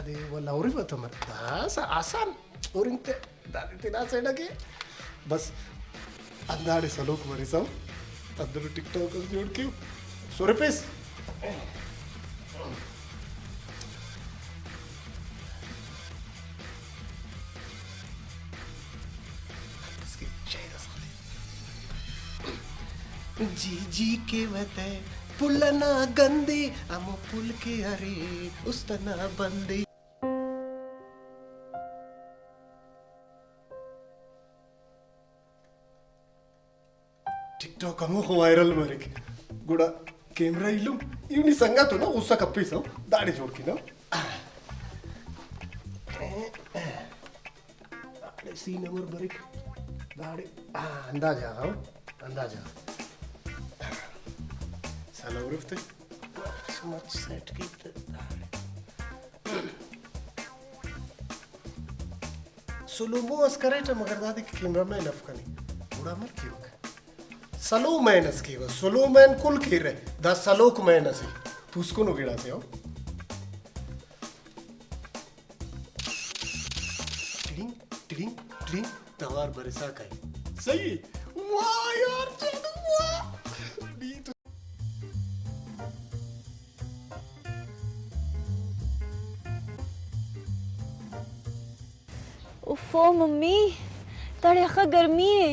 दादी वाला और बात मर दास आसान और इनते दादी तेरा सेडा के बस अंदाड़े सलोक मरी सब अंदर टिकटॉक जोड़ के 100 रुपए जी जी के वते पुलना गंदी हम पुल के अरे उस तना बंदी टिकटॉक हम वायरल मरे गुड़ा कैमरा इल्लू इवनी संगा तो ना उसका कप्पी सब दाढ़ी जोड़ के ना दाढ़ी सी नंबर बरिक दाढ़ी अंदाजा आओ अंदाजा साला उरफते समझ सेट की सुलुमो अस्करेट मगर दादी के कैमरा में लफकनी बुरा मर क्यों सलो मैनस की वो सलो मैन कुल खीर है 10 सलोक मैनस ही तू उसको नो गिड़ा से हो टिडिंग टिडिंग टिडिंग तवार बरसा का सही वाह यार जादू वाह नी तो उफ़ो मम्मी तड़े अखा गर्मी है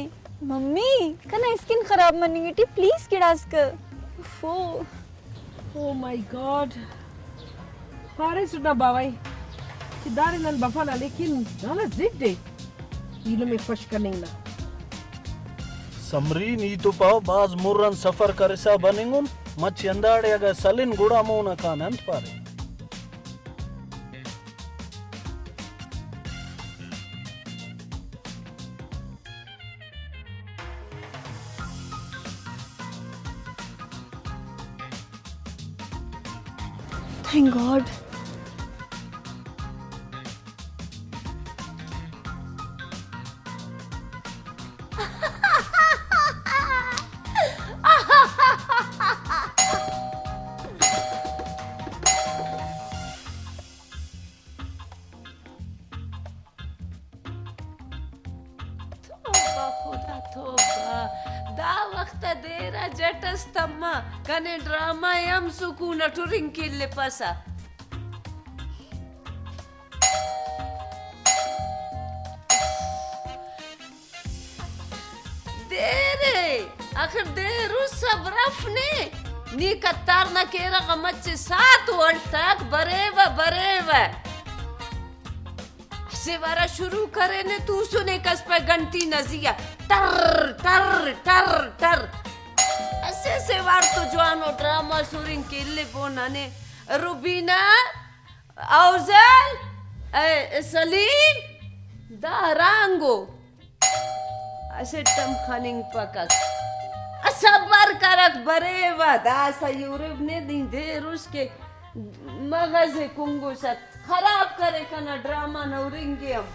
मम्मी कना स्किन खराब मनीगी प्लीज किडास कर उफ़ो Oh my God. Pare sudah bawai. Kidari nan bafana lekin nala zidde. Ilu में खुश करने ना. समरी नी तो पाओ बाज मुर्रन सफर करेसा बनेंगुन मच अंदाड़े अगर सलिन गुड़ा मोना कान अंत पारे थैंक गॉड दा वक्त देरा जटस्तम्मा कने ड्रामा यम सुकून टुरिंग किल्ले पसा देरे आखिर देरु सब्रफने नी कत्तार ना केरा गमच्चे सात वल्टाक बरेवा सेवारा शुरू करे ने तू सुने कस पे घंटी नजिया टर टर टर टर ऐसे सेवार तो जवानो ड्रामा शूटिंग के लिए बोनाने रुबीना औजल सलीम दारांगो ऐसे टम खानिंग पकक असबर करक बरेवा दासा यूरोप ने दी दे रुसके मगज़े कुंगो सत खराब करे कना ड्रामा नौरिंगे हम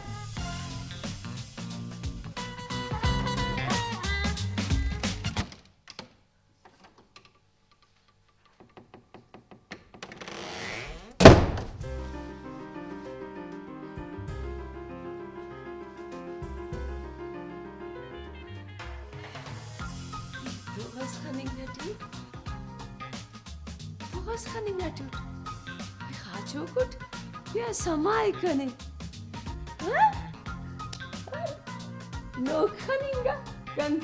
Woras kan ik naartoe? Ik ga zo goed. Ja, samai kan ik. Huh? No kan ik ga. Kan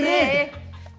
great.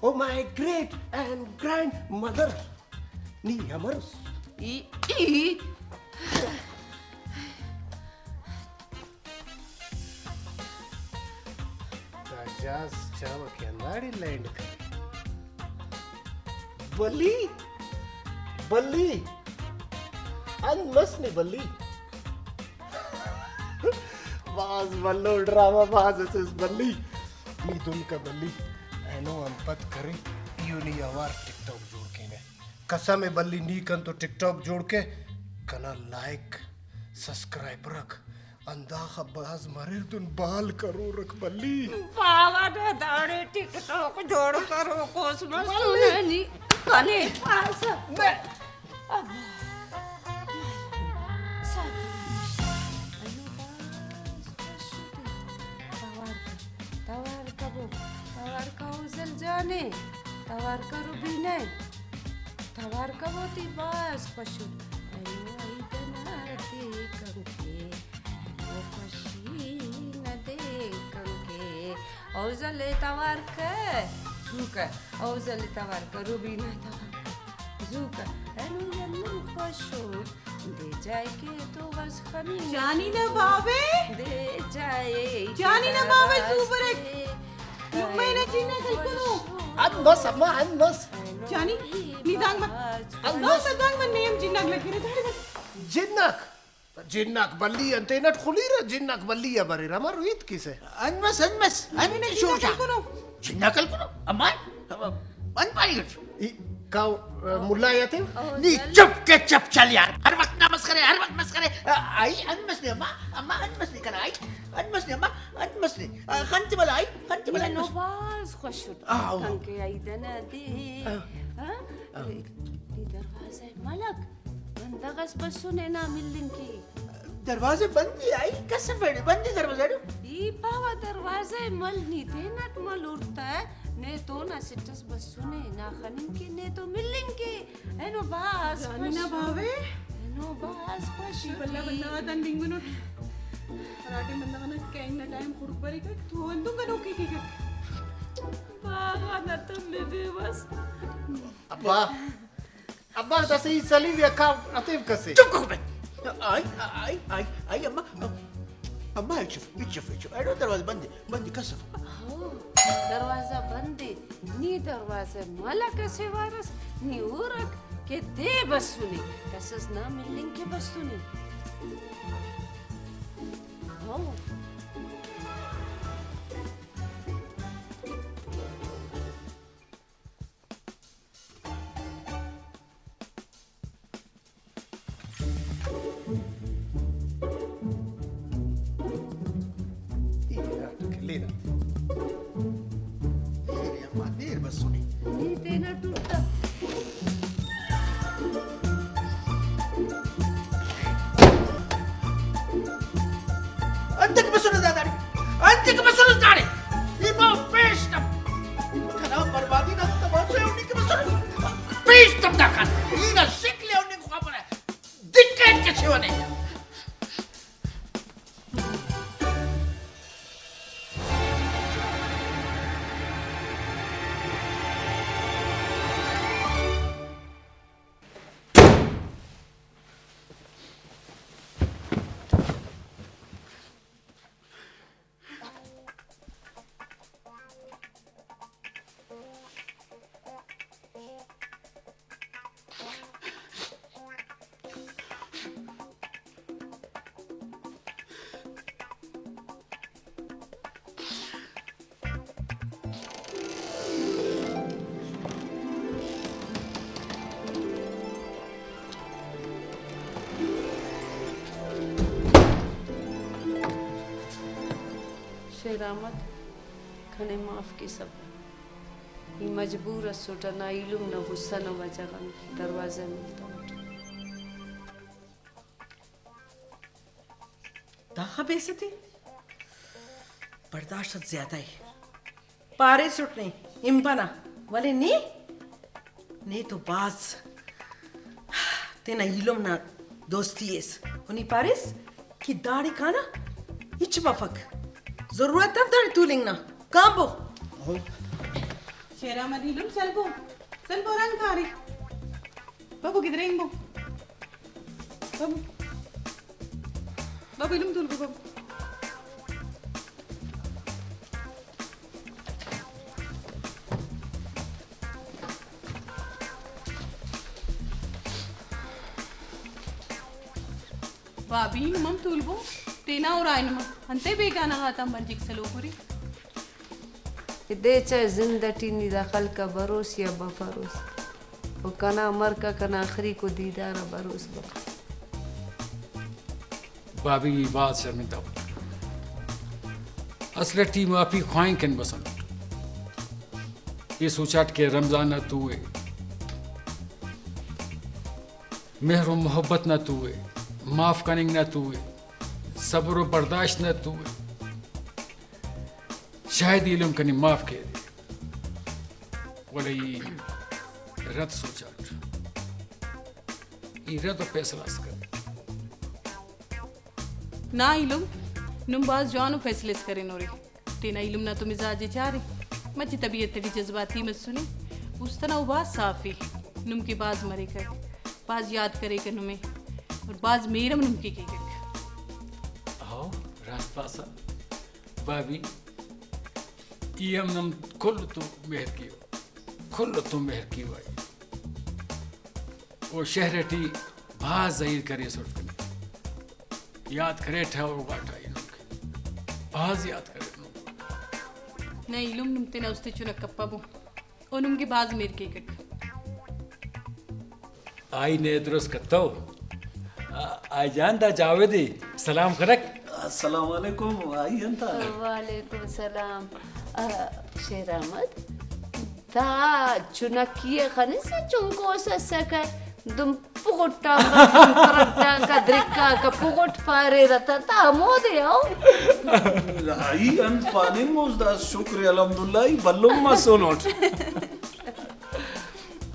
Oh my great and grandmother. Ni amarus. I. Rajas chawa ke andari land kare. Balli. Unmasni balli. बाज बल्लो drama बाज इस बल्ली नी दुन का बल्ली एनो Ampat करे uni आवार TikTok जोड़ के ने कसम है बल्ली नी कन तो टिकटॉक जोड़ के कना लाइक सब्सक्राइब रख अंदाख बाज मरे तुन बाल करो रख बल्ली बाबा ने दाढ़ी टिकटॉक जोड़ करो कोसमस सुननी कने आसा मैं तवार का उजल जाने तवार का रूबी नहीं तवार का होती बस पशु अयो इतना देखंगे वो खुशी न देखंगे औजले तवार का झुका औजले तवार का रूबी नहीं तवार झुका अनु यन्नु पशु दे जाए के तो बस खनी जानी ना बाबे दे जाए जानी ना बाबे सुपर है मैंने जीना कल करो अनबस अम्मा अनबस जानी निदांग में नेम जिन्नाक लगी रे दाड़ी जिन्नक जिन्नक बल्ली अंतेनट खुली रे जिन्नक बल्ली या बरे रमर रुइत किसे अनमस अन्नी शोरशा जिन्ना कल करो अम्मा अनपाई का मुल्ला आते नी चुप के चुप चल यार हर वक्त मस करे आई अनमस ने अम्मा अनमस ने करा आई अनमस ने अम्मा अनमस ने खंत बला नो बास खुशुद कंके आई दना दे हां दी दरवाजे मलक बंदगस बस सुने ना मिलन की दरवाजे बंद ही आई कसम फेड़ी बंद दरवाजे ई पावा दरवाजे मल नी थे नट मल उड़ता है ने तो ना सिटस बस सुने ना खनिन के ने तो मिलन के एनो बास जानी ना बाबे एनो बास खुशी बल्ला बल्ला दंडिंग में कराटे बंदा ना कैंग ना टाइम खुद परी का तो अंदुंगा नोकी की बाबा ना तुम में बस अब्बा अब्बा तसी सली वे का अतीब कसे चुप करो बे आई अम्मा इचफ अरे दरवाजा बंद कसम दरवाजा बंदे नी दरवाजा मला कसे वारस नी उरक के दे बस सुने कसस ना मिलें के बस सुने हो देर बस सुनी नी देना टूटा अंतक बसुन दाड़ी इमा पेस्ट खना बर्बादी ना तमाशे उन्हीं के बसुन पेस्ट दा खान ईना शिकले उन्हीं को खबर है दिक्कत के छिवने शेरामत खने माफ की सब ये मजबूर सोटा ना इलुम ना गुस्सा ना वजगन दरवाजे मिलता दाखा बेइज्जती बर्दाश्त ज्यादा है पारे सुटने इम्पना वाले नी तो बाज तेना इलुम ना दोस्ती एस उनी पारिस की दाढ़ी खाना इच बफक जरूरत तब दाढ़ी तूलिंग ना कांबो शेरा मदीलुम सल्बो रंग खारी बाबू किधर हैं बाबू इलुम तुलबो बाबू బాబీ మమ్ తూల్బో తేనా और आइनमा अंते बेगाना हाता मंजिक सलोपुरी दे चाहे जिंदगी नी दखल का भरोस या बफरोस वो कना मर का कना आखिरी को दीदार भरोस बा भाभी बात शर्मिंदा हो असले टी माफी ख्वाएं किन बसन ये सोचाट के रमजान न तू है मेहर मोहब्बत न तू है माफ कनिंग न तू है सब्र बर्दाश्त न तू है शायद इलम कनी माफ के दे बोले रत सोचाट ये रत फैसला कर ना इलम नुम बाज जानो फैसले करे नोरे तेना इलम ना तो मिजाज चारे मच तबीयत तेरी जज्बाती मत सुने उस तना बाज साफी नुम के बाज मरे कर बाज याद करे कर नुमे और बाज मेरम नुम के आओ रास्ता भाभी ये हम खुल तो मेहर की खुल तो मेहर की भाई वो शहरटी बाज जाहिर करे सुट याद करे ठाव बाटा बाज याद करे ना इलम नुम तेना उस्ते चुना कप्पाबो और नुम के बाज मेर के कक आई ने दुरुस्त कत्तो आई जानदा जावेदी सलाम करक अस्सलाम वालेकुम आई अंता वालेकुम सलाम शेर अहमद ता चुनकिए खने से चुनको ससका दुम पुगोटा का द्रिक्का का पुगोट पारे रता ता मोदे आओ आई अन पानी मोजदा शुक्र अल्हम्दुलिल्लाह बल्लुम मसोनोट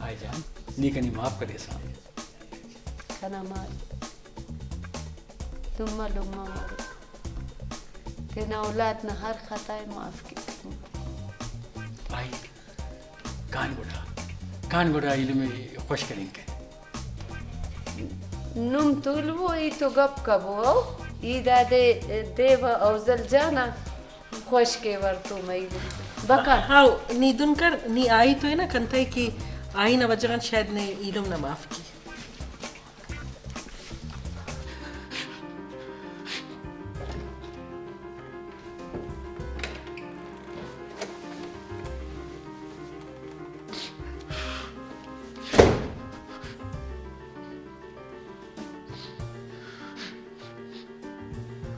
आई जान नी कनी माफ करे सा कना मार तुम मालूम मारो तेना औलाद न हर खता माफ की आई कान गोड़ा इल्म खुश करेंगे नुम तुलवो ई तो गप कबो ई दादे देव औजल जाना खुश के वर तो मई बका हाँ नीदुन कर नी आई तो है ना कंते की आई ना वजगन शायद ने इलम ना माफ की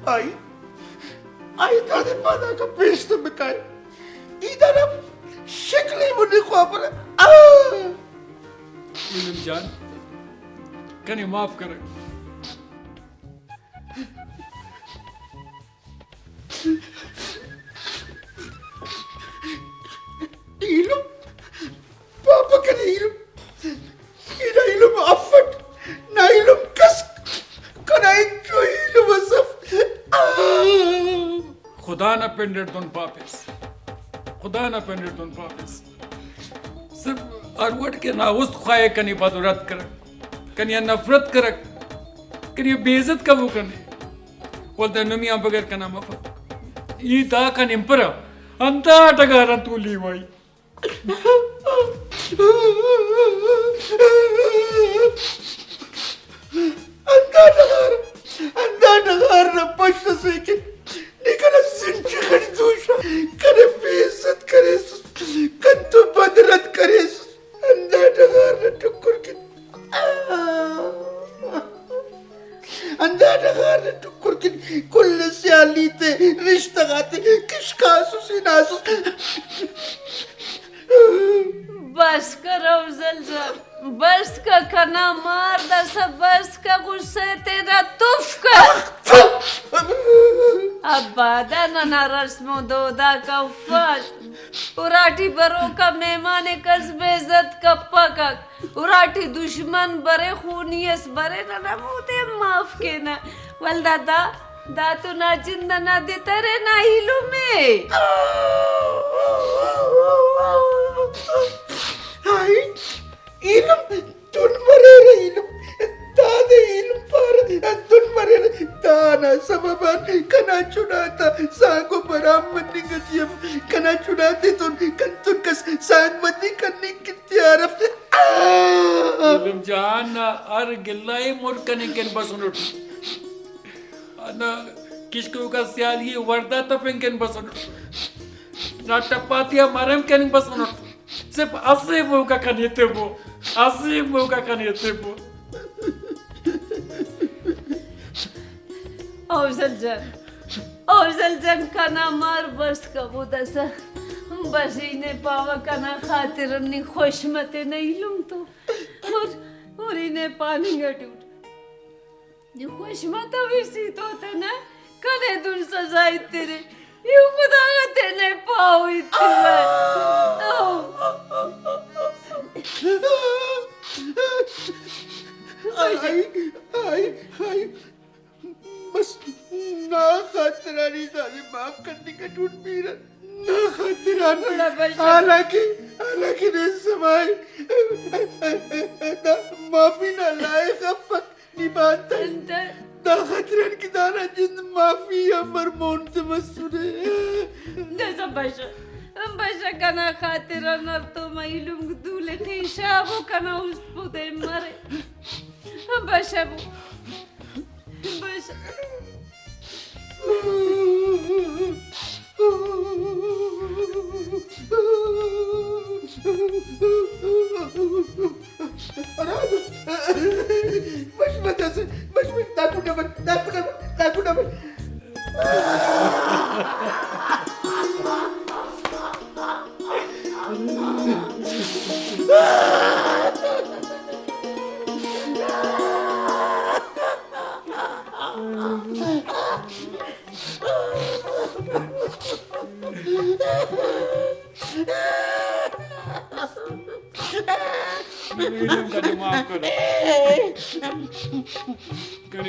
आई तादे पादा का पेश तो बिकाए इधर अब शक्लें मुझे ख्वाब रहा इल्म जान कनी माफ कर इलम पापा का इलम इधर इलम अफट ना इलम कस कनाई जो इलम असफ खुदा न पेंडेड तुन पापिस सिर्फ अरवट के नाउस्त ख्वाए कनी बदुरत कर कनी नफरत कर कनी बेइज्जत का वो करने बोलते नमिया बगैर कना मफत ई दा का निंपरा अंता टगारा तूली भाई अंधा टगार न पश्च से के निकल सिंची खड़ी दूषा करे बेइज्जत करे कंतु बदरत करे अंधा टगार न टुकुर के अंधा टगार न टुकुर के कुल स्याली ते रिश्ता गाते किशकासु सिनासु बस कर अफजल साहब बस का कना मार दस बस का गुस्से तेरा तुफ कर अब बादा ना रस्मो दोदा का फट उराठी बरो का मेहमान कस बेइज्जत का पकक उराठी दुश्मन बरे खूनियस बरे ना मोते माफ के ना वल दादा दातु ना जिंदा ना देता रे ना हिलू में आई इलम तुन मरे रे इलम दादे इलम पर तुन मरे रे दाना सबबन कना चुनाता सांगो बरामनी गजियम कना चुनाते तुन कंतुन कस सांगमती करने की त्यारफ इल्म जान अर गिल्लाई मुर्कने केन बसुनुट अना किसको का सियाली वर्दा तपेंकेन बसुनुट ना टपातिया मरम केन बसुनुट सिर्फ असे वो का कनियते वो अफजल जन खाना मार बस कबू दस बस इन्हें पावा कना खातिर नहीं खुशमते नहीं लूं तो और इन्हें पानी गटूट जो खुशमत विसी तो तना कने दुन सजाई तेरे यू खुदा का तेने पाओ इतना आई बस ना खातिरानी सारी माफ करने का टूट मेरा ना खातिरानी हालांकि ने समाई माफी ना लाए खफक निभाता ना खातिरान की दाना जिंद माफी अमर मौन से मसूरे दसा बशा कना खातिरान अब तो माइलूम दूले थे शाबो कना उस पुदे मरे बशा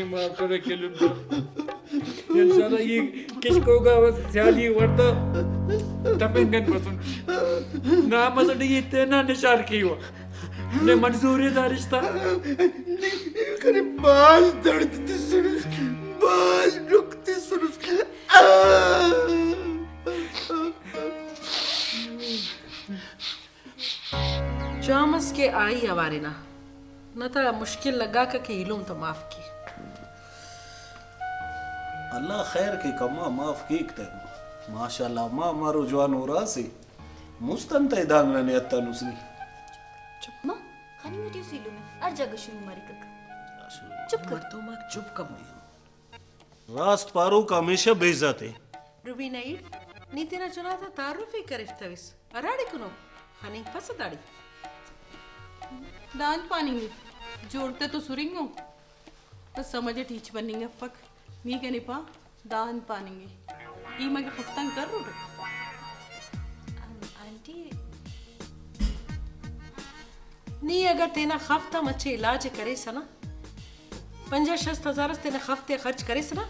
माफ करो किलुम इंशाल्लाह ये किसको का स्याली वर्ता तपेंगन पसंद ना मसड ये तेना निशार कियो ने मंजूरी दा रिश्ता करे बाल दर्द ते सुन बाल रुकते सुन जामस के आई हवारे ना न था मुश्किल लगा के इलूम तो माफ की अल्लाह खैर की कमा माफ कीक ते माशाल्लाह मा मारो जवान हो रासी मुस्तन ते दांगना ने अत्ता नुसनी चुप मां खानी वीडियो सीलू में हर जगह शुरू मारी कक चुप कर तो मां चुप कम रास्त पारो का हमेशा बेइज्जत है रुबी नहीं नी तेरा चुना था तारुफ ही करिफ्तविस अराड़ी कुनो खानी पसदाड़ी दान पानी जोड़ते तो सुरिंगो तो समझे टीच बनेंगे फक मी के निपा दान पानेंगे ई मगे खफ्तान कर रो आंटी नी अगर तेना खफ्ता मच्छे इलाज करे सना 50-60 तेना खफ्ते खर्च करे सना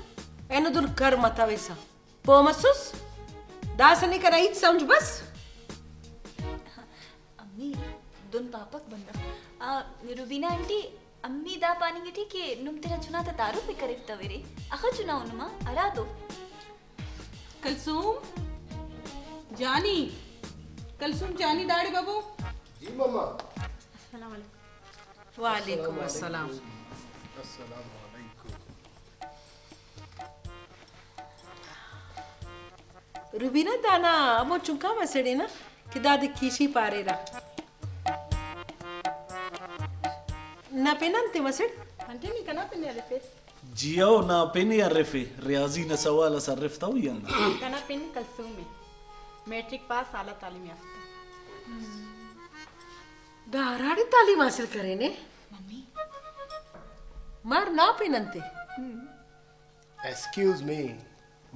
एनो दुन कर मता वैसा पो मसुस दासनी कराई समझ बस अम्मी दुन पापक बंदा रुबीना आंटी अम्मी दा पानी ठीक है नुम तेरा चुना था तारू पे करेफ्ता वेरे अखा चुना उनमा अरा दो कलसूम जानी दाड़ी बाबू जी मम्मा अस्सलाम वालेकुम वालेकुम अस्सलाम अस्सलाम वालेकुम रुबीना दाना अमो चुका मसड़े ना कि दादी कीशी पारेरा ना पेनंते मसड़ आंटी नी कना पेने आले पे जियो ना पेनी अरफे रियाजी न सवाल सरफता हुई ना कना पेन कलसूम में मैट्रिक पास आला तालीम याफ्ता दाराड़ी तालीम हासिल करे ने मम्मी मार ना पेनंते excuse me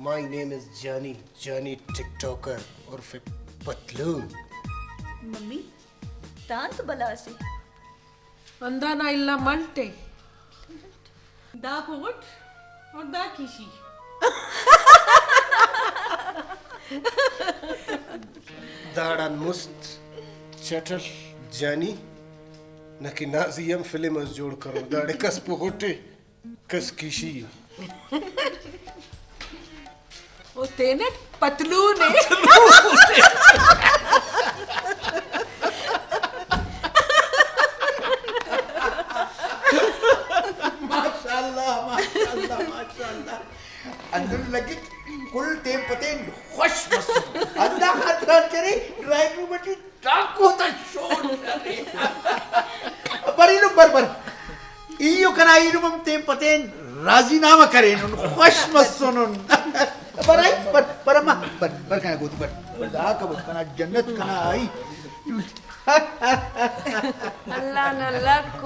my name is Johnny TikToker और फिर पतलून मम्मी दान तो बला से अंदा ना इल्ला मल्टे दा पोट और दा कीशी दाड़न मुस्त चटल जानी न कि नाजियम फिल्म जोड़ करो दाड़े कस पोटे कस कीशी ओ तेने पतलून है अंदर लगे कुल ते पते खुश मस अंदा खातर करे ड्राइंग रूम में टाको ता शोर करे बरी लो बर इयो कना इरुम ते पते राजीनामा करें उन खुश मसुन बराई पर अम्मा पर कना गोदी पर दा कब कना जन्नत कना आई अल्लाह न लख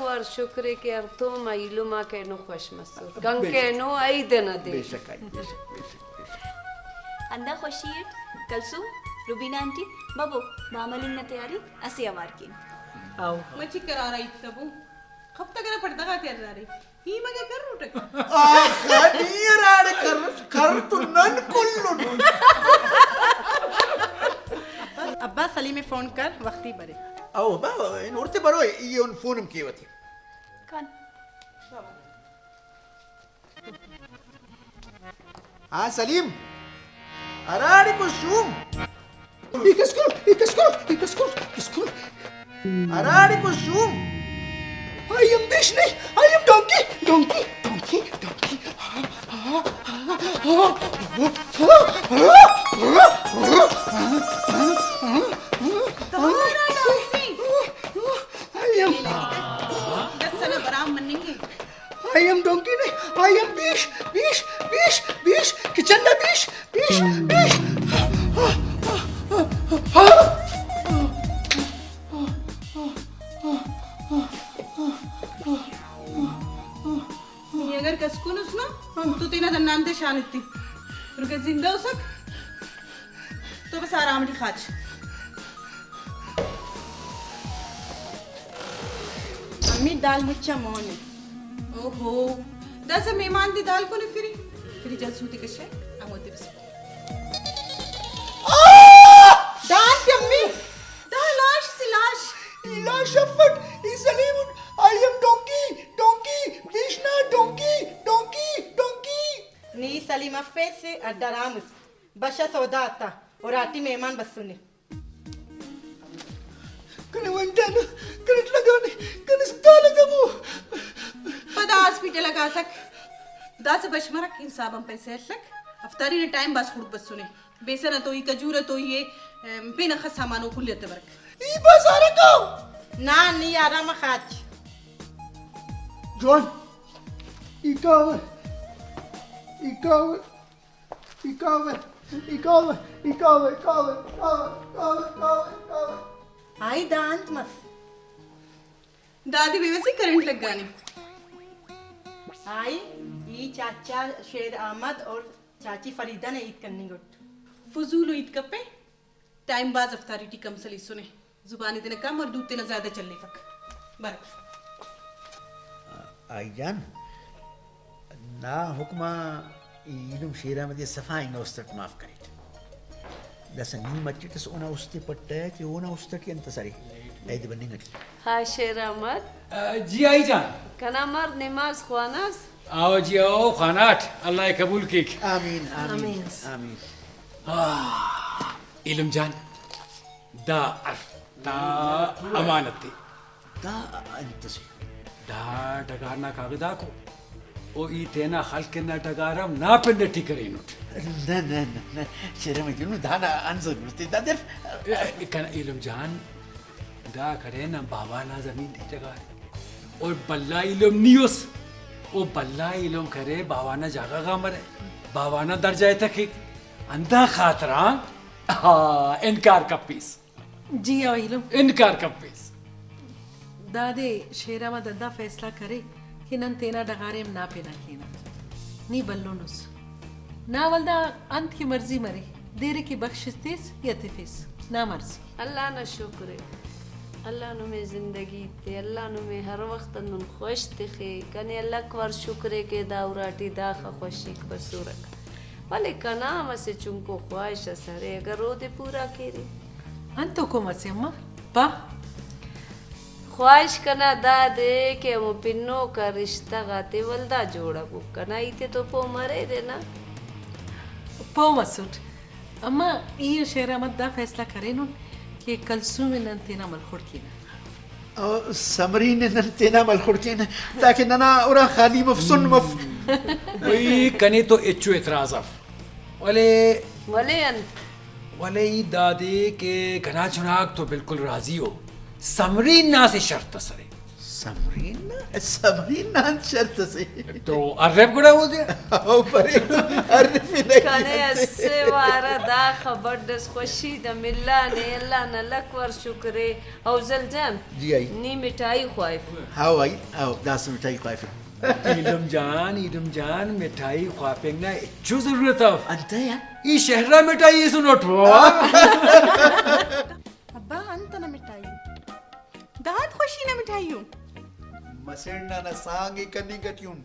वार शुक्रे के अर्थों में इलुमा के नो खुश मसूर गंके नो आई देना दे बेशक आई अंदा खुशीट कलसुम रुबीना आंटी बाबू मामलिंग न तैयारी असी अवार की आओ मची करा रही तबू कब तक ना पड़ता का कर रही ही मगे कर रूट नीराड़ कर तो नन कुल्लु अब्बा सलीम में फोन कर वक्ती बरे आओ बा इन उड़ते बरो ये उन फोनम कीवती कौन हाँ सलीम अराड़ी को शूम किसको अराड़ी को शूम I am Vishnu. I am donkey. I am donkey. I am Bish. Kitchen na Bish. अगर कसकून उसना तो तेना दन्नान ते शान इतनी रुके जिंदा उसक तो बस आराम री खाच अम्मी दाल मुच्चा मोने ओहो दस मेहमान दी दाल को ने फिरी जल सूती कशे आमोते बस दाल की अम्मी दाल लाश शफट इस Salim I am donkey. Vishnu donkey. नी सलीमा फैसे अड्डरामुस बशा सौदा आता और आटी मेहमान बसुने कने वंटन कने लगाने कने स्टाल गमो पदा हॉस्पिटल लगा सक दास बशमरा किन साबम पैसे लक अफ्तारी ने टाइम बस खुद बसुने बेसन तो ही कजूर तो ये बिन खस सामानो कुलियत वर्क ई बाजार को ना नी आराम खाच जॉन इकावे आई दांत मत दादी बेवसी करंट लग गानी आई ये चाचा शेर अहमद और चाची फरीदा ने ईद करनी गुट फजूल ईद कपे टाइम बाज अफ्तारी टी कम सली सुने जुबानी तेने कम और दूध तेने ज्यादा चलने फक बरक आईजान ना हुक्मा इलम शेरा मध्ये सफाई नवस्तट माफ करीत दस नी मच्चिटस ओना उस्ते पट्टे कि ओना उस्तट की अंतसरी ऐद बन्नी गट हाँ शेर अहमद जी आई जान कना मर नमाज ख्वानास आओ जी आओ खानाट अल्लाह कबूल की आमीन इलम जान दा अर्फ दा अमानती दा अंतसी दा डगारना कागदा को ओ ई तेना हल्के डगारम ना पेंडटी करेनुट न शेरा में क्यों दाना आंसर मुस्ती दा दर कन इलम जान दा करे ना बाबा ना जमीन दी जगह और बल्ला इलम नियोस ओ बल्ला इलम करे बाबा ना जागा का मरे बाबा ना दर जाए तक अंधा खातरा इनकार का पीस जी आइलम इनकार का पीस दादे शेरा में दद्दा फैसला करे कि नन तेना डगारे में ना पेना कीना नी बल्लोनुस ना वल्दा अंत की मर्जी मरे देरे की बख्शिश तेस या तिफिस ना मर्जी अल्लाह न शुक्र अल्लाह नु में जिंदगी ते अल्लाह नु में हर वक्त नुन खुश दिखे कने अल्लाह कवर शुक्र के दावराटी दाखा खुशी बसूरक भले कना मसे चुमको ख्वाहिश सरे अगर रोदे पूरा केरे अंतो को मसे अम्मा पा ख्वाहिश कना दादे के मो पिन्नो का रिश्ता गाते वल्दा जोड़ा को कना इते तो पो मरे देना पो मसूट अम्मा ये शेरा मत दा फैसला करे नुन कि कलसू में नन तेना मलखुड़ कीना और समरी ने नन तेना मलखुड़ कीना ताकि नना औरा खाली मफसुन मफ वही कने तो इच्छु इतराज अफ वले वाले दादी के घना चुनाक तो बिल्कुल राजी हो समरी ना से शर्त सरे समरीन नान शर्त से तो अर्रब गुड़ा हो गया ऊपर एक तो अर्रफ ही नहीं कने असे वारा दा खबर दस खुशी द मिल्ला ने अल्लाह न लकवर शुक्रे औजल जम जी आई नी मिठाई ख्वाइफ हाउ आई आओ दास मिठाई खाइफ इलम जान मिठाई ख्वापेंग ना जो जरूरत है अंत या ಈ ಶಹರ ಮಿಠಾಯಿ ಸುನೋಟ್ರು अब्बा अंत न मिठाई दाद खुशी न मिठाइयों मसेडना ना सांगे कनी गट्यून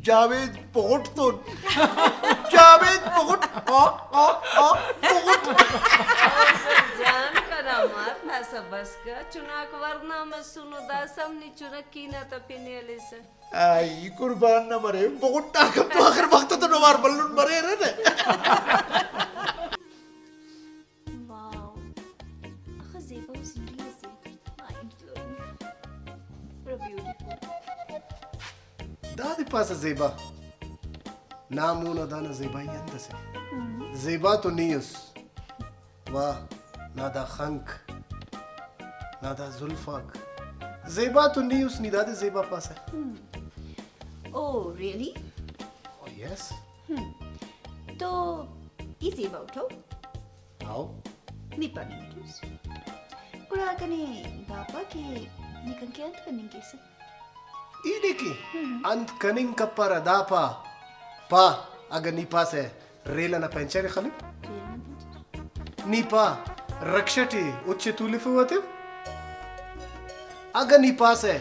जावेद पोट तो जावेद पोट पोट जान करा मार ना सबस का चुनाक वरना में सुनो दासम नी चुनकी ना तपिने ले से आई कुर्बान ना मरे पोट ताकत तो आखिर वक्त तो नवार बल्लून मरे रे ने वाओ अखा Zeba was amazing, mind-blowing, beautiful. दादी पास ज़ेबा नामू न दाना ज़ेबाई अंदर से ज़ेबा तो नीयस वाह नादा खंक नादा जुल्फाक ज़ेबा तो नीयस नी दादी ज़ेबा पास है Oh, really? oh yes तो ये ज़ेबा उठो आओ निपा नीटूस कुड़ा कने दापा के निकन के अंत करने के से इने की अंत कनिंग कपर दापा पा अगर नी पास है रेला ना पंचर खली नी पा रक्षटी उच्च तुलिफ होते अगर नी पास है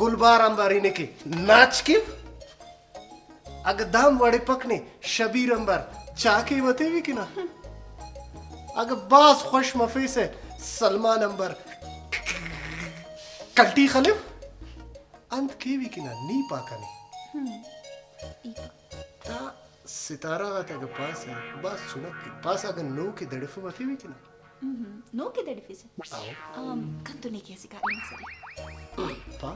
गुलबार अंबारी ने की नाच की अगर दाम वाड़े पकने शबीर अंबर चाके वते भी की ना अगर बास खुश मफी से सलमान अंबर कल्टी खलिफ अंत के भी की ना नी पाकनी ता सितारा आता के पास है बस सुना के पास अगर नो के दड़फ वते भी की ना नो के दड़ी फिसे आओ कंतु नहीं कैसी कारी सरी पा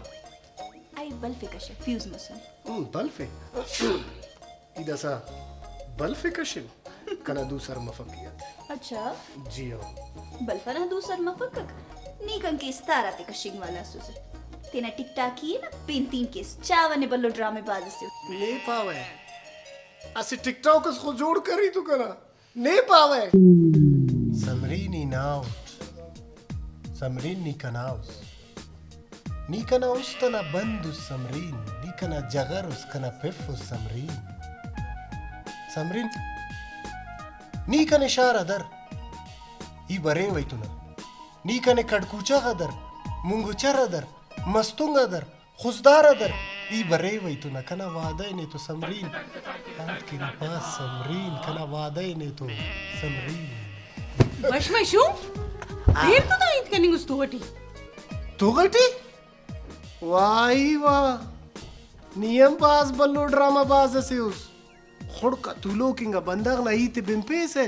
आई बल्फे कशे फ्यूज मसून बल्फे इधर सा बल्फे कशिन कना दूसर मफकियत अच्छा जी हो बल्फना दूसर मफकक नीकन के स्तारा ते कशिंग वाला सुसे तेना टिकटाक किए ना पेंतीन के चावने बल्लो ड्रामे बाज से ले पावे असी टिकटॉक को जोड़ करी तू करा ने पावे समरीनी नाउ समरीन नी कनाउस नी कनाउस तना बंदु समरीन नी कना जगर उस कना पिफ समरीन समरीन नी कने शार अदर ई बरे वैतुना नी कने कड़कूचा अदर मुंगुचर अदर मस्तुंग अदर खुशदार अदर ई बरे वैतुना कना वादे ने तो समरीन हाथ के पास समरीन कना वादे ने तो समरीन बश में शू देर तो दाइत कनिंग उस तोगटी तोगटी वाई वाह नियम पास बल्लो ड्रामा बाज से उस खुड़ का तुलो किंगा बंदग नहीं ते बिम्पे से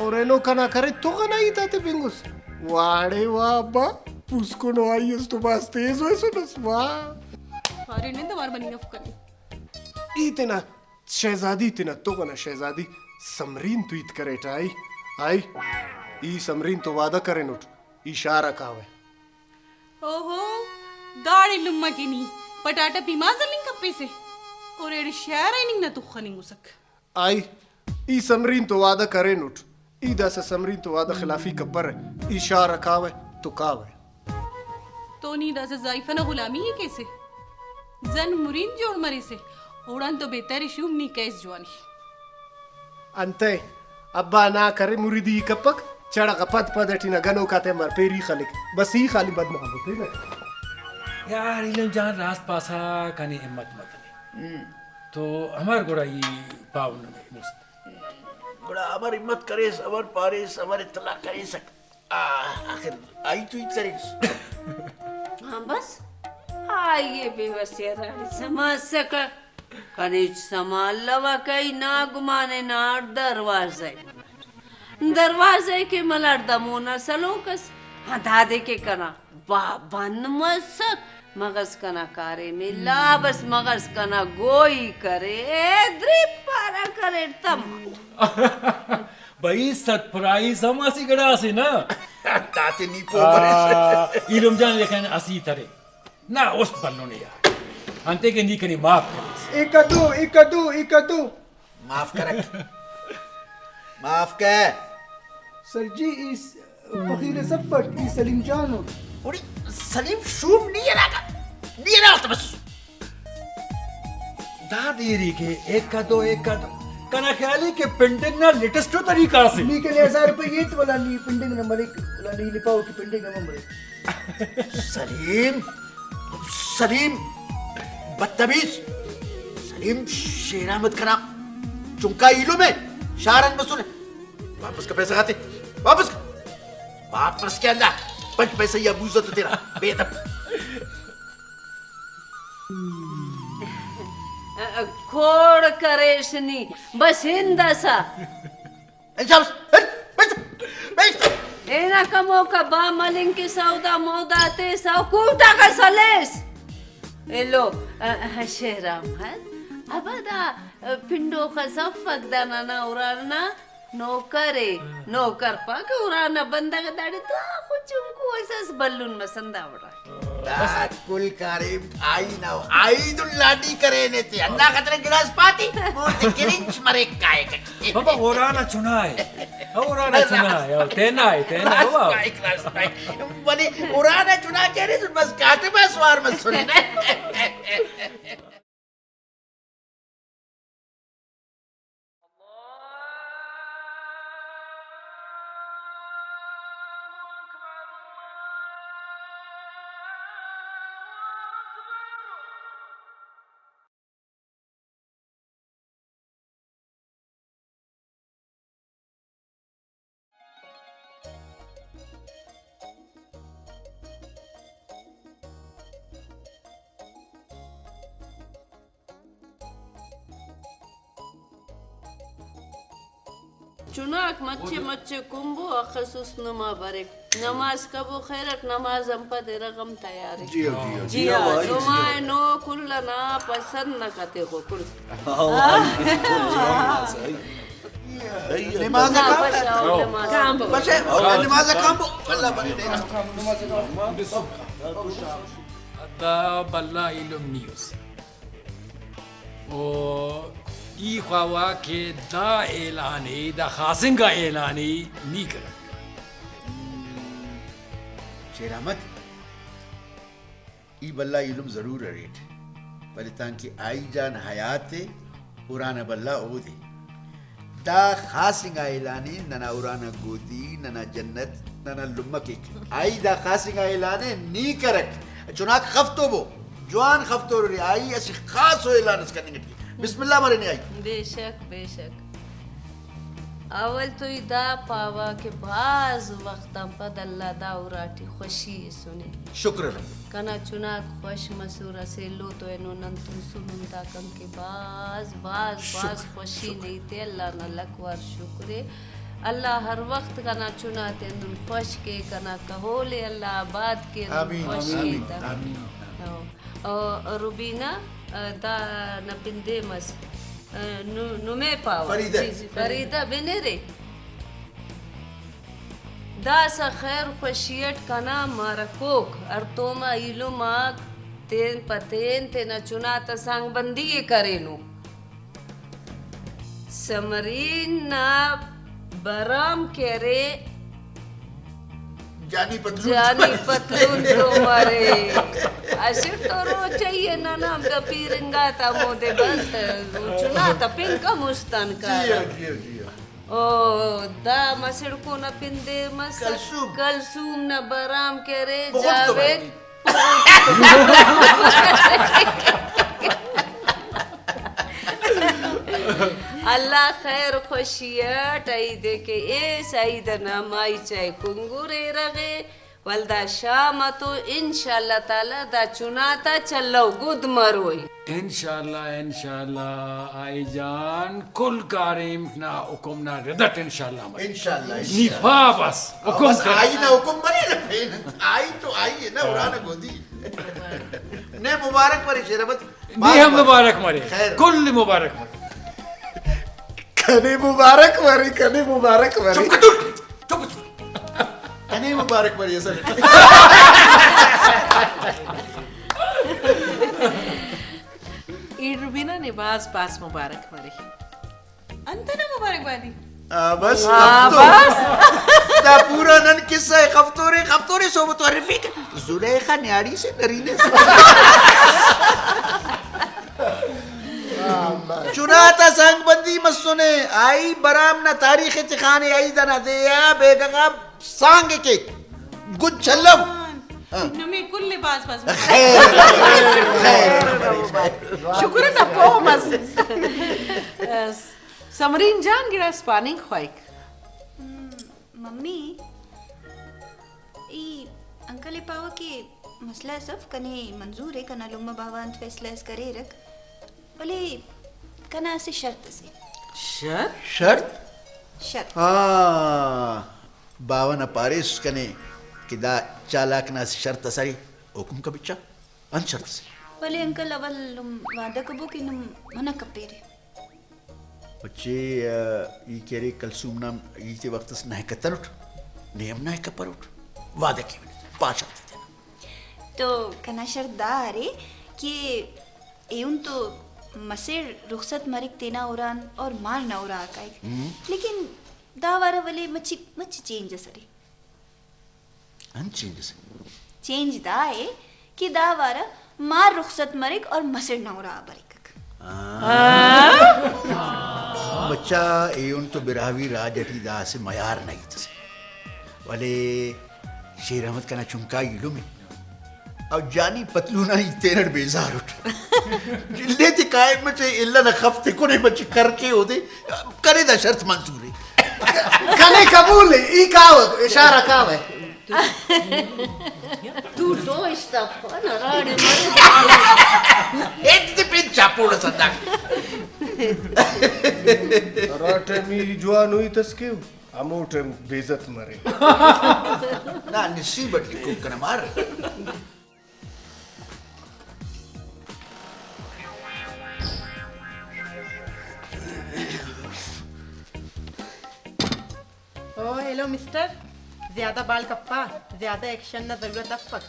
और एनो कना करे तो का नहीं ताते बिंगुस वाड़े वाह अब्बा पुस्को नो आई तो बस तेज हो सुनस वाह अरे ने दवार बनी नफ कनी इतना शहजादी इतना तो कना शहजादी समरीन तू इत करे टाई आई ई समरीन तो वादा करे नोट इशारा कावे ओहो दाड़ी लुम्मा की नी पटाटा पीमा जलिंग कप्पे से और एड शहर आइनिंग ना तू खनिंग उसक आई ई समरीन तो वादा करे नोट ईदा से समरीन तो वादा खिलाफी कब्बर है इशारा कावे तो कावे तो नीदा से जाइफना गुलामी है कैसे जन मुरीन जोड़ मरी से उड़ान तो बेहतर शुम नी कैस जवानी अंते अब्बा ना करे मुरीदी कपक चढ़ा का पद पदटी ना गनो काते मर पेरी खलिक बस ही खाली बद मोहब्बत है यार इलम जान रास्त पासा कने हिम्मत मत ले तो हमार गोड़ा ये पावन में मस्त बड़ा अमर हिम्मत करे सबर पारे सबर इतला करे सक आखिर आई तू इत करे हाँ बस आइए बेवसिया रानी समझ सक कनीच समाल लवा कई ना गुमाने ना दरवाजे के मलर दमोना सलोकस हाँ दादे के कना बन मसक मगज कना कारे मिला बस मगज कना गोई करे द्रिप पारा करे तम भाई सरप्राइज हम असी गड़ा से ना ताते नी पो बरे इलम जान लेकिन असी तरे ना उस बल्लो ने यार अंते के नीकनी माफ करे इकदू माफ कर माफ कर सर जी इस फकीर सफर ई सलीम जान उड़ी सलीम शूम नहीं है तो बस दादेरी के एक का दो कना ख्याली के पेंटिंग ना लेटेस्ट तरीका से नी के 1000 रुपए ये तो वाला नी पेंडिंग नंबर 1 वाला नी लिपाओ की पेंडिंग नंबर 1 सलीम बदतमीज सलीम शेरा मत करा चुंका इलो में शारन में सुने वापस का पैसा खाते वापस के अंदर 5 पैसे या बूझो तो तेरा बेदब खोड़ करेशनी बस हिंदसा एना कमो का बा मलिंग की सौदा मौदा ते सौ कूटा का सलेस एलो शेराम है अबदा पिंडो का सफक दाना ना उराना नौकर पा के उराना बंदा का दाड़ी तो कुछ उनको ऐसा बल्लून में संदा उड़ा कुल कारिम आई तो लाडी करे ने ते अन्ना खतरे गिलास पाती मोती किरिंच मरे काय के बाबा ओराना चुनाए तेना बाबा बने ओराना चुना के रे बस काटे बस वार मत सुने चुनाक मच्छे कुंभो अखसुस नुमा बरे नमाज कबो खैरक नमाज हम पद रकम तैयार जी नुमा नो कुल्लना पसंद न करते हो कुल नमाज काम अल्लाह बने अदा बल्ला इल्म न्यूज़ ओ ई ख्वावा के दा ऐलानी दा खासिंगा ऐलानी नी कर शेरामत ई बल्ला इल्म जरूर रेट पर तांकी आई जान हयात उराना बल्ला ओदे दा खासिंगा ऐलानी नना उराना गोदी नना जन्नत नना लुम्मक आई दा खासिंगा ऐलाने नी करक चुना खफ्तो बो जवान खफ्तो रे आई ऐसी खास ऐलान करने की बिस्मिल्लाह मरे नहीं आई बेशक अवल तो इदा पावा के बाज वक्त पद अल्लाह दा उराटी खुशी सुने शुक्र कना चुना खुश मसूरा से लो तो एनो नंतु सुनंदा कम के बाज खुशी नहीं थे अल्लाह न लकवार शुक्र अल्लाह हर वक्त कना चुना ते नुन खुश के कना कहोले अल्लाह आबाद के खुश के आमीन रुबीना दा नपिंदे मस नुमे पावा फरीदा बिनेरे दा सा खैर खुशियत कना मारकोक अर्तोमा इलुमा तेन पतेन तेना चुना तसंग बंदी करेनु समरीना बराम केरे जानी पतलून तुम्हारे अशर तो रो चाहिए ना नाम द पीरंगा ता मोदे बंत चुना ता पिंका मुस्तान का ओ दा मसड़ को न पिंदे मस कलसूम न बराम करे जावेद अल्लाह खैर खुशियत आई दे के ए सईद नमाई चाहे कुंगुरे रगे वल्दा शाम तो इंशाल्लाह ताला दा चुनाता चलो गुद मरोई इंशाल्लाह आई जान कुल कारिम ना हुकुम ना रदत इंशाल्लाह निफा बस हुकुम आई ना हुकुम बने ना फेन आई तो आई है ना उराना गोदी ने मुबारक मरे शेरबत नी हम मुबारक मरे कुल मुबारक मरे कने मुबारक मरे चुप कने मुबारक मरे सर ई रुबीना ने पास मुबारक मरी अंतना मुबारकबादी बस बस दा पूरा नन किस्सा है खफ्तोरे सोबत रफीक जुलेखा न्याड़ी से नरीने से चुनाता संग बंदी मसुने आई बराम ना तारीख तिखाने आई दना दे या बेगंगा सांग के गुड चलम नमी कुल लिबास बस शुक्र है तपो मस समरीन जान गिरा स्पानिंग ख्वाइक मम्मी ई अंकल ए पावा के मसला सब कने मंजूर है कना लुम्मा बाबा अंत फैसला करे रख बोले कना से शर्त शर्त शर्त बावन अपारिस कने किदा चालाक ना शर्त सारी हुकुम का बिच्चा अन शर्त से बोले अंकल अवल वादा कबो कि नुम मना कपेरे बच्चे ये केरे कलसूम नाम ये वक्त से नहीं कतर उठ नियम नहीं कपर उठ वादा की पाँच शर्त देना तो कना शर्त दारे कि एउन तो मसेर रुखसत मरिक तेना उरान और मार ना उरा आकाई लेकिन दावारा वाले मच्छी चेंज सरी अन चेंज से चेंज दाए कि दावारा मार रुखसत मरिक और मसेर ना उरा बरिक बच्चा एउन तो बिरावी राजटी दा से मयार नहीं तसे वाले शेर अहमद का ना चुमका इलू में अब जानी पतलू ना ही तेरड़ बेजार उठ जिल्ले थी कायम में चे इल्ला न खफ्ते को नहीं बच्चे करके होते करे दा शर्त मंजूर है कने कबूल है ई काव इशारा काव है तू तो इस्तफा ना राड़े एक ते पे चापोड़ सदा राटे मेरी जवान हुई तस्क्यू अमोटे बेइज्जत मरे ना नसीबत लिखो कना मार ओ हेलो मिस्टर ज्यादा बाल कप्पा ज्यादा एक्शन ना जरूरत अफक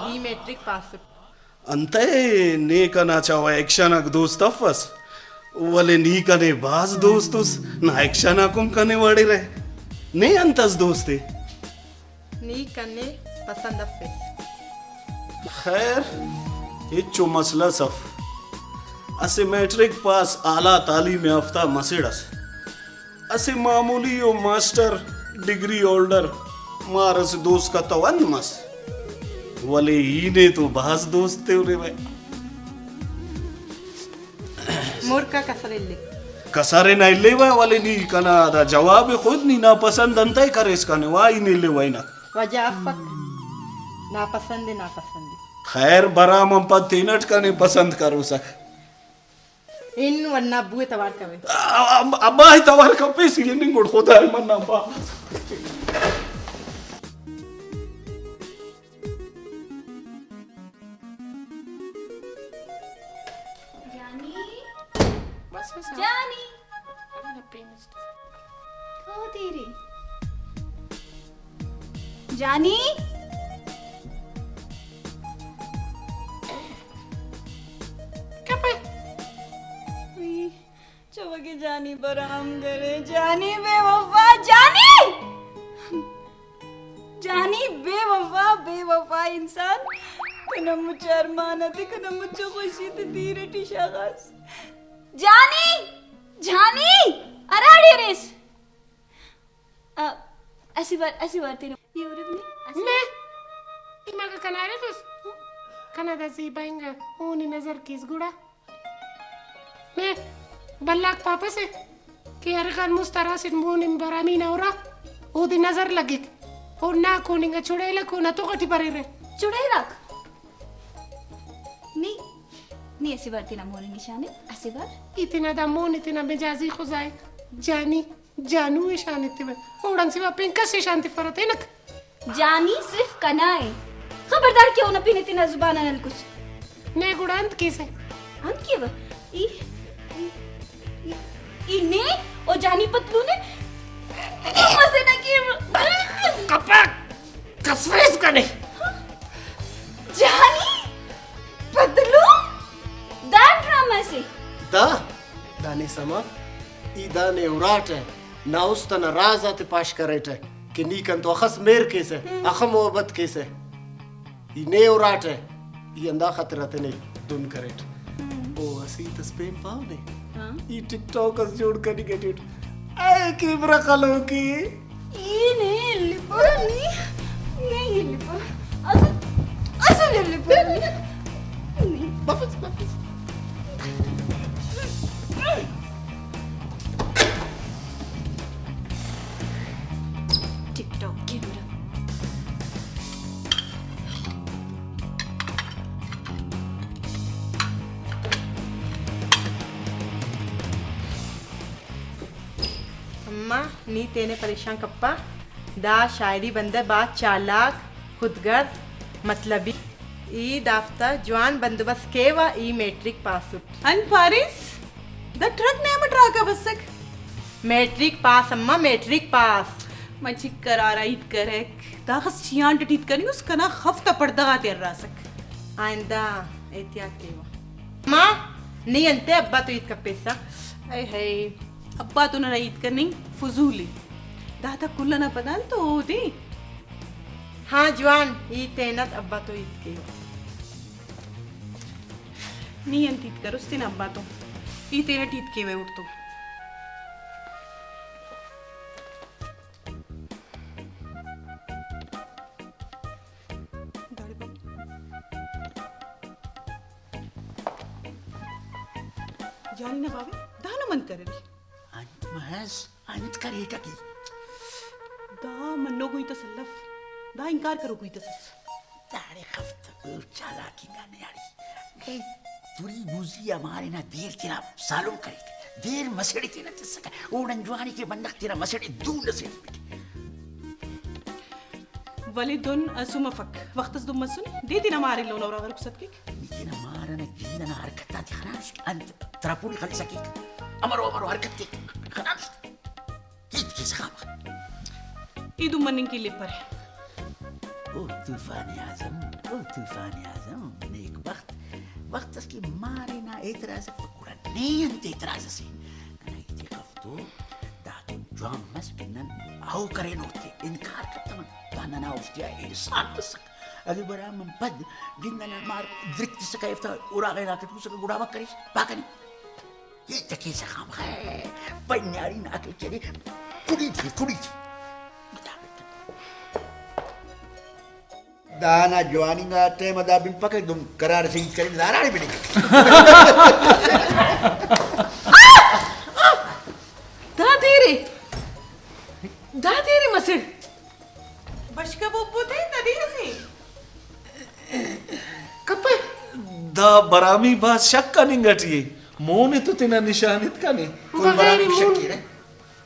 ई मैट्रिक पास अंते ने कना चावा एक्शन अक दोस्त अफस वाले नी कने बाज दोस्तुस ना एक्शन अकुम कने वड़े रहे ने अंतस दोस्ते नी करने पसंद अफे खैर ये चो मसला सफ असे मैट्रिक पास आला तालीम याफ्ता मसेडस असे मामूली यो मास्टर डिग्री होल्डर मारस दोस्त का तवन मस वाले ही ने तो बाज दोस्त थे उरे भाई मूर्खा कसरेले कसारे ना ले वाले नी कना दा जवाब खुद नी ना पसंद अंता ही करे इसका ने वाई नी ले वाई ना वजह अफक ना पसंद खैर बराम हम पद तीनट का ने पसंद करो सक इन वरना बुए तवार कवे अब्बा ही तवार का पे सी नहीं गुड़ होता है मन्ना बा जानी कहाँ तेरी जानी चवके जानी बराम करे जानी बेवफा जानी जानी बेवफा इंसान कना मुझे अरमान थी कना मुझे खुशी थी धीरे टिशागास जानी अराड़ी रेस ऐसी बार तेरे यूरोप में इमागा कनारे तुस कनाडा से बाइंगा ऊनी नजर किस गुड़ा मैं बल्लाक पापा से कि अरकान मुस्तरा सिन मून बरामी नौरा ऊदी नजर लगी और ना कोनिंगा चुड़ैला कोना तो कटी परे रे चुड़ैला नहीं ऐसी बार तेरा मोने निशाने ऐसी बार इतना दा मोन इतना मिजाजी खुजाए जानी जानू निशान इतने ओड़न से वापिंग कैसे शांति फरत है नक जानी सिर्फ कनाए खबरदार क्यों ना पीने तीना जुबान नल कुछ ने गुड़ांत कैसे अंत के वो इने और जानी पतलू ने मजे ना कि कपा कसफेस कने जानी पता sama ida ne urate na ustana raza te pash karete कि नी कन तो अखस मेर केसे अख मोहब्बत केसे ई ने उराटे ई अंदा खतरा ते नहीं दुन करेट ओ असी तस्पेन पाव ने ई टिकटॉक अस जोड़ कर गेट ए की ब्रखलो की ई ने लिपरनी नहीं लिपर असल लिपरनी वापस टिकटॉक कैमरा अम्मा नी तेने परेशान कप्पा दा शायरी बंदे बात चालाक खुदगर्ज मतलबी ई दाफ्ता जवान बंदोबस्त के वा ई मैट्रिक पास अन पारिस द ट्रक ने मटरा का बसक मैट्रिक पास अम्मा मैट्रिक पास मची करारा ईद करक दाखस चियान टीत करनी उसका ना खफ्ता पड़दा तेर रासक आइंदा एहतियात के वा माँ नी अंते अब्बा तो ईद का पैसा ऐ है अब्बा तो ना ईद करनी फजूली दादा कुल्ला ना पदाल तो होती हाँ जवान ई तेनत अब्बा तो ईद के नी अंतीत कर उसते ना अब्बा तो ई तेरा टीत के वे उठ तो जानी ना बाबे दानो मन करे अंत महज अंत करेगा की दा मन्नो कोई तसल्लफ दा इनकार करो कोई तसस तारे खफ्त चालाकी का नियारी के तुरी बुजी हमारे ना देर तेरा सालों करेगी देर मसड़ी तेरा तसका उड़न जवानी के बंदक तेरा मसड़ी दूर से वली दुन असुम फक वक्तस दुम मसुन दे दिना मारे लो नौरा रुखसत के निकना मारना जिंदना हरकत ती खराश अंत तरापुल खल सकी अमरो हरकत ती खराश कित की सखा ई दुम मनिन की लिपर है ओ तूफान आजम नेक वक्त की मारे ना एतराज फकुरा नहीं अंत एतराज से ना इते कफ्तो दातु जवान मस किनन आओ करे नोते इनकार करता ताना ना उफ्तिया इंसान बस अगर बरा मन पद जिन्ना मार दृक्ति से कैफता उड़ा गया के तू से गुड़ावा करी पाकनी ये तके से काम है पन्यारी ना के चली कुड़ी थी दाना जवानी का टेम दा बिन पके तुम करार से करी दारा नहीं बिनी दादेरे मसड़ बशका बोबो थे नदीर से कपे दा बरामी बात शक का नहीं गटिए मोने तो तेना निशानित का नहीं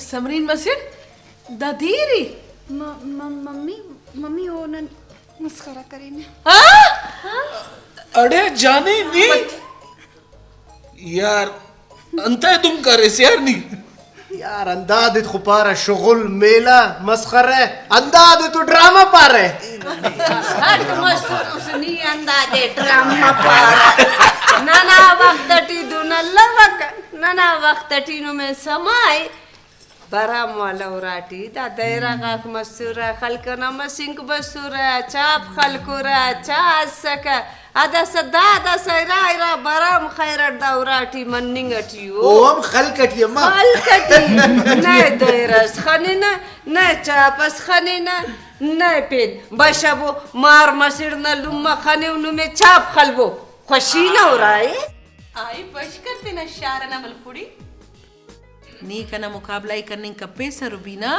समरीन मसड़ दादेरे मम्मी वो न मस्खरा करेंगे अरे जाने नहीं यार अंते तुम करे यार नहीं यार अंदाज खुपारा शुगल मेला मस्खरे अंदाज तो ड्रामा पा रहे हट मसूर उसनी अंदाजे ड्रामा पारा नाना वक्त टी दुनल्ला वक नाना वक्त टी नु में समाई बरा वाला उराटी दा दायरा का मसूरा खलकना मसिंक बसूरा चाप खलकुरा चासक आदा सदा दा सैरा इरा बराम खैरत दा उराटी मन्निंगटियो ओम खलकटी अम्मा खलकटी न दायरस खनिना न चापस खनिना न पेन बशबो मार मसिर न लुम्मा खने उनु में चाप खलबो खुशी न हो रहा है आई बशकर ते न शारना मलकुड़ी नी कना मुकाबला ही करने का पैसा रुबीना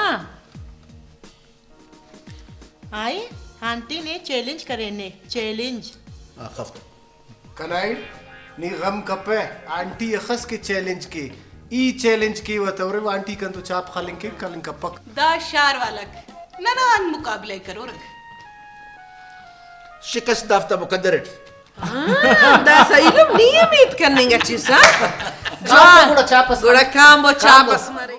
आई आंटी ने चैलेंज करे ने चैलेंज खफ्त कनाइड नी गम कपे आंटी खस के चैलेंज की ई चैलेंज की वतवरे आंटी कन तो चाप खालिंग के कलिंग कपक दा शार वालक ननान मुकाबले करो रख शिकस्त दाफ्ता मुकद्दर दा सैलम नियमित करने का चीज़ चापस गुड़ा काम वो चापस मारे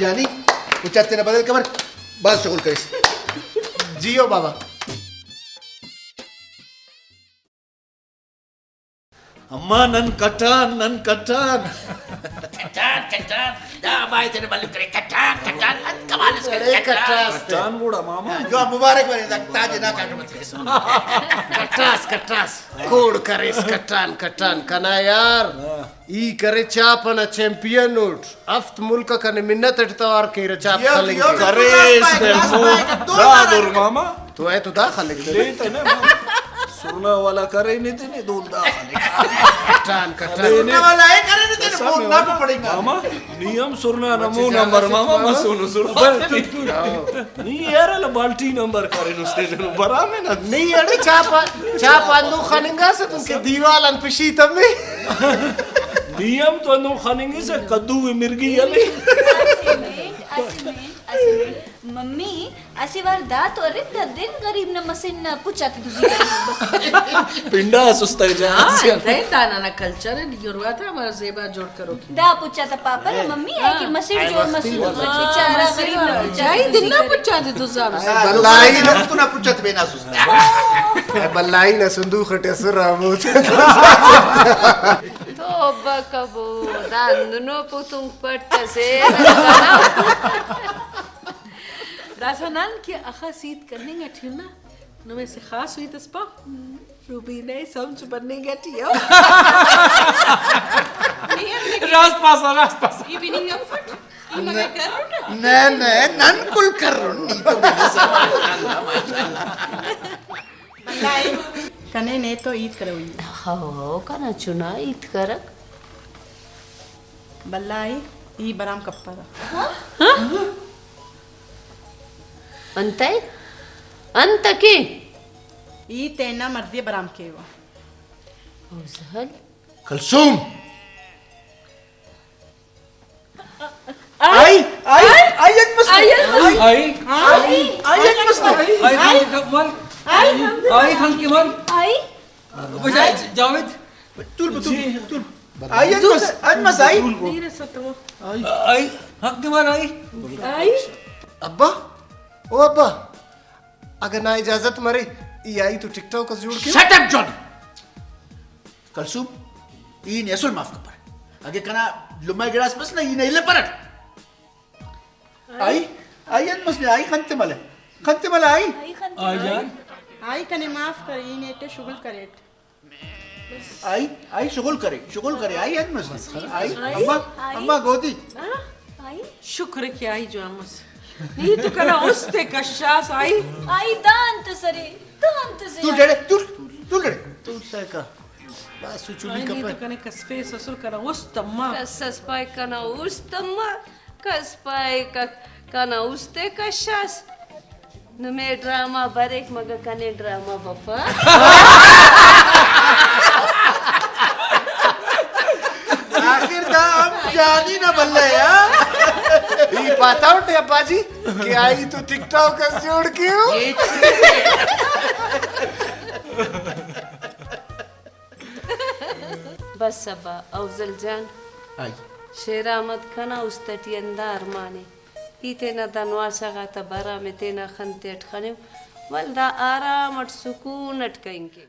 जानी उच्चा तेरा बदल कमर बात शुगल करिस जियो बाबा अम्मा नन कटान कटान कटान दा भाई तेरे मालूम करे कटान कटान कमाल से कटान बूढ़ा मामा जो मुबारक बने लगता जना काट मत कटास कोड करेस कटान कना यार ई करे चापन चैंपियन उठ अफ्त मुल्क कने मिन्नत इतवार के चाप खलेंगे करेस दादुर मामा तो है तो दाखल लेके लेते ना सुरना वाला करे नहीं थे नहीं दूध कटान वाला है करे नहीं तेरे बोलना भी पड़ेगा मामा नियम सुरना नमो नंबर मामा मसुनो सुरना नहीं यार ला बाल्टी नंबर करे नुस्ते जनो बरा में ना नहीं अरे चाप अंदो खानेंगा से तुमके दीवाल अनपिशी तमे नियम तो अंदो खानेंगे से कद्दू मिर्गी याले मम्मी असे वार दात और दिन गरीब न मसिन पुचात तुझी पिंडा सुस्ता जा नहीं दाना ना कल्चर है योरवा था हमारा जेबा जोड़ करो दा पुचाता पापा रे मम्मी है कि मसिन जोड़ मसिन बेचारा गरीब न जाई दिन ना पुचा दे तू साहब बल्लाई ना तू ना पुछत बेना सुस्ता बल्लाई ना संदूक खटे सुरामो Toba kabo, danduno putung pertase. दासनान की अखासीत करने गठी ना न में से खास हुई तस्पा रूबी ने समझ बनने गठी हो रास पास इवनिंग आउटफिट ई मगे कर ने नन कुल कर नी तो माशाल्लाह कने ने तो ईद करो हो kana chuna it karak. बल्लाई E बराम कप्परा Antay? Anta ki? ई तेना मर्जी बराम केवा Uzhal. कलसूम आई एक मस्त आई खान के मन आई जावेद तूल आई एक मस्त आई धीरे से तो आई हक के मन आई अब्बा ओ अब्बा अगर ना इजाजत मरे ई आई तो टिकटॉक का जोड़ के शट अप जॉनी कलसूम ई ने असल माफ कर आगे कना लुमाई गिलास बस ना ई ने ले परत आई एक मस्त आई खंते मले आई आई जान आई कने माफ कर ई ने ते शुगल करे आई शुगल करे आई एक मस्त आई अम्मा गोदी आई शुक्र कि आई जो हमस नहीं तो करा उस्ते कशास आई दांत सरे तू डरे तू का बस चुली का नहीं तो कने कसफे ससुर करा उस्तम्मा Kasas pai kana ustamma. Kas pai kana uste kashas. Nume drama barek maga kane drama bafa. आखिर दाम जानी ना बल्ले यार ई पता उठे अब्बा जी कि आई तो टिकटॉक का जोड़ के हो Bas sabba Afzal Jan. I Sheramat kana ustati andar mane. Itena danwa saga ta bara me tena khante at khanem. Walda aram at sukoon at kainke.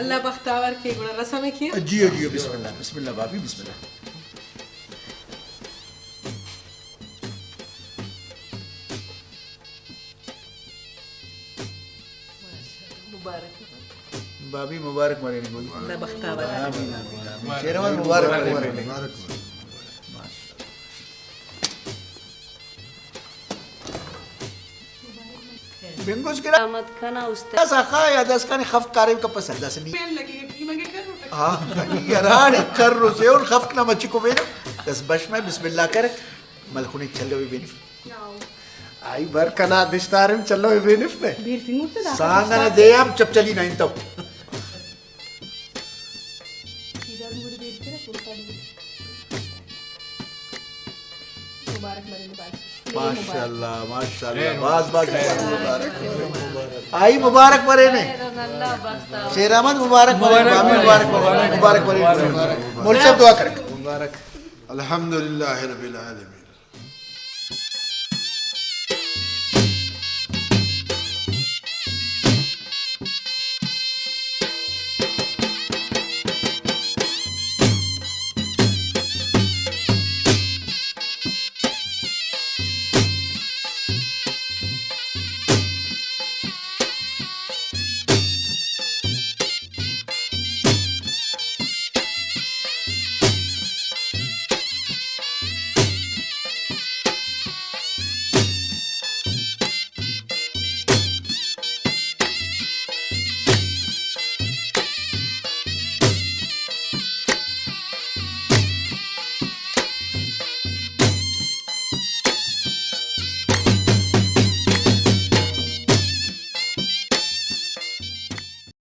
अल्लाह बख्तावर के गुणा रसम किया जियो बिस्मिल्लाह भाभी बिस्मिल्लाह मुबारक भाभी मुबारक मरे नहीं बोली अल्लाह बख्तावर शेरवान मुबारक मरे नहीं बिंगोस के Sheramat kana ustati. साखा या दस का ने खफ कारे का पसंद दस नहीं पेन लगेगा कि मगे कर हाँ यारान कर रोसे और खफ ना मच्छी को बेनो दस बश में बिस्मिल्लाह कर मलखुनी चलो भी बेनिफ आई बर कना दिस्तारम चलो बेनिफ ने भीड़ फिंगुते दा सांगने दे हम चप चली नहीं तब मुबारक मरे ने बात माशाल्लाह माशाल्लाह बस बस आई मुबारक परे ने शेर अहमद मुबारक मुबारक परे मुबारक परे मुल्क दुआ कर मुबारक अल्हम्दुलिल्लाह रब्बिल आलमीन